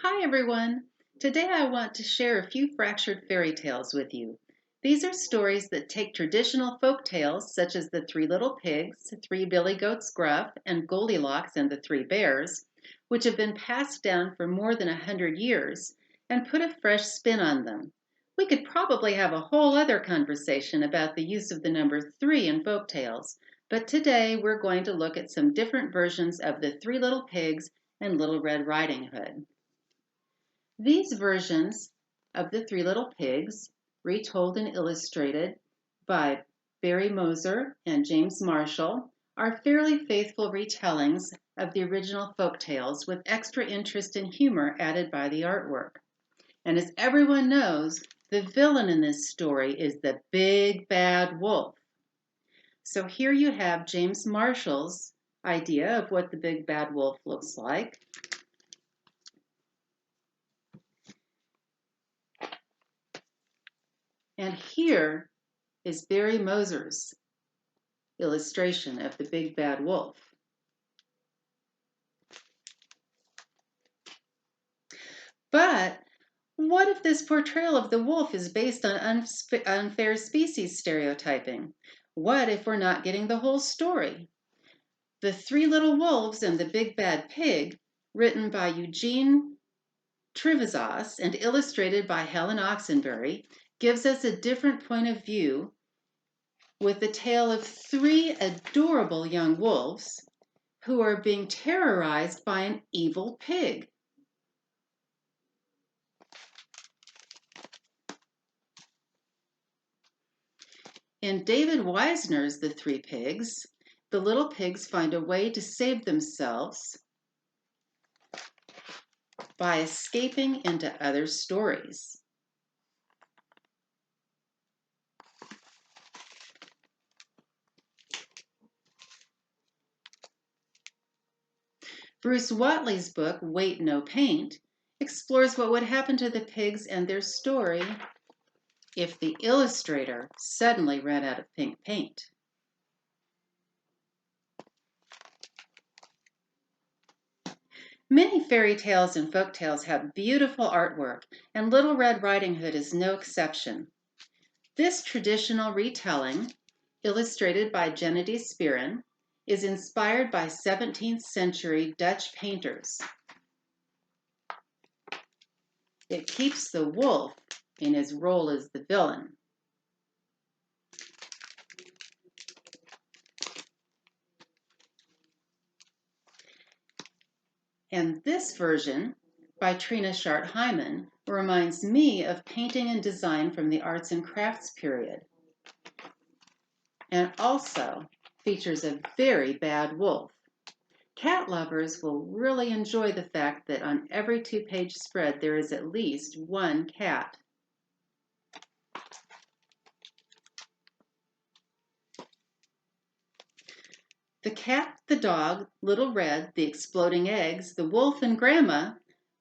Hi everyone! Today I want to share a few fractured fairy tales with you. These are stories that take traditional folk tales such as The Three Little Pigs, Three Billy Goats Gruff, and Goldilocks and the Three Bears, which have been passed down for more than 100 years, and put a fresh spin on them. We could probably have a whole other conversation about the use of the number 3 in folk tales, but today we're going to look at some different versions of The Three Little Pigs and Little Red Riding Hood. These versions of The Three Little Pigs, retold and illustrated by Barry Moser and James Marshall, are fairly faithful retellings of the original folk tales with extra interest and humor added by the artwork. And as everyone knows, the villain in this story is the big bad wolf. So here you have James Marshall's idea of what the big bad wolf looks like. And here is Barry Moser's illustration of the big bad wolf. But what if this portrayal of the wolf is based on unfair species stereotyping? What if we're not getting the whole story? The Three Little Wolves and the Big Bad Pig, written by Eugene Trivizas and illustrated by Helen Oxenbury, gives us a different point of view with the tale of 3 adorable young wolves who are being terrorized by an evil pig. In David Wiesner's The Three Pigs, the little pigs find a way to save themselves by escaping into other stories. Bruce Whatley's book, Wait No Paint, explores what would happen to the pigs and their story if the illustrator suddenly ran out of pink paint. Many fairy tales and folk tales have beautiful artwork, and Little Red Riding Hood is no exception. This traditional retelling, illustrated by Gennady Spirin, is inspired by 17th century Dutch painters. It keeps the wolf in his role as the villain. And this version, by Trina Schart Hyman, reminds me of painting and design from the arts and crafts period, and also features a very bad wolf. Cat lovers will really enjoy the fact that on every 2-page spread there is at least one cat. The Cat, the Dog, Little Red, The Exploding Eggs, The Wolf and Grandma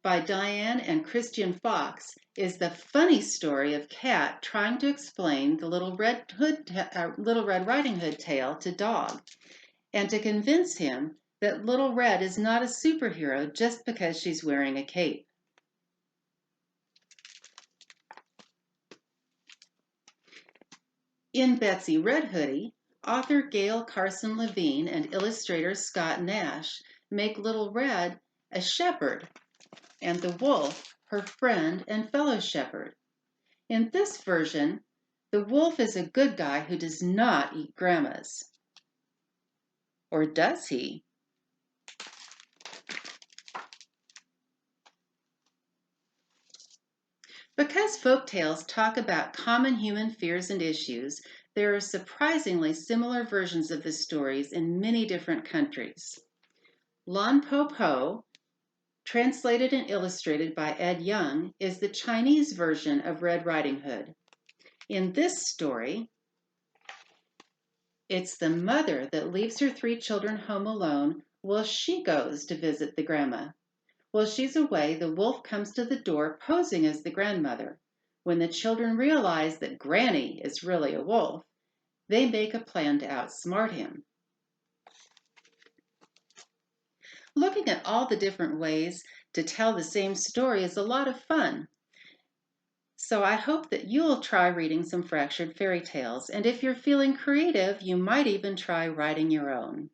by Diane and Christyan Fox is the funny story of Cat trying to explain the Little Red Riding Hood tale to Dog and to convince him that Little Red is not a superhero just because she's wearing a cape. In Betsy Red Hoodie, author Gail, Carson, Levine, and illustrator Scott Nash make Little Red a shepherd and the wolf her friend and fellow shepherd. In this version, the wolf is a good guy who does not eat grandmas. Or does he? Because folk tales talk about common human fears and issues, there are surprisingly similar versions of the stories in many different countries. Lon Po Po, translated and illustrated by Ed Young, is the Chinese version of Red Riding Hood. In this story, it's the mother that leaves her 3 children home alone while she goes to visit the grandma. While she's away, the wolf comes to the door posing as the grandmother. When the children realize that Granny is really a wolf, they make a plan to outsmart him. Looking at all the different ways to tell the same story is a lot of fun. So I hope that you'll try reading some fractured fairy tales, and if you're feeling creative, you might even try writing your own.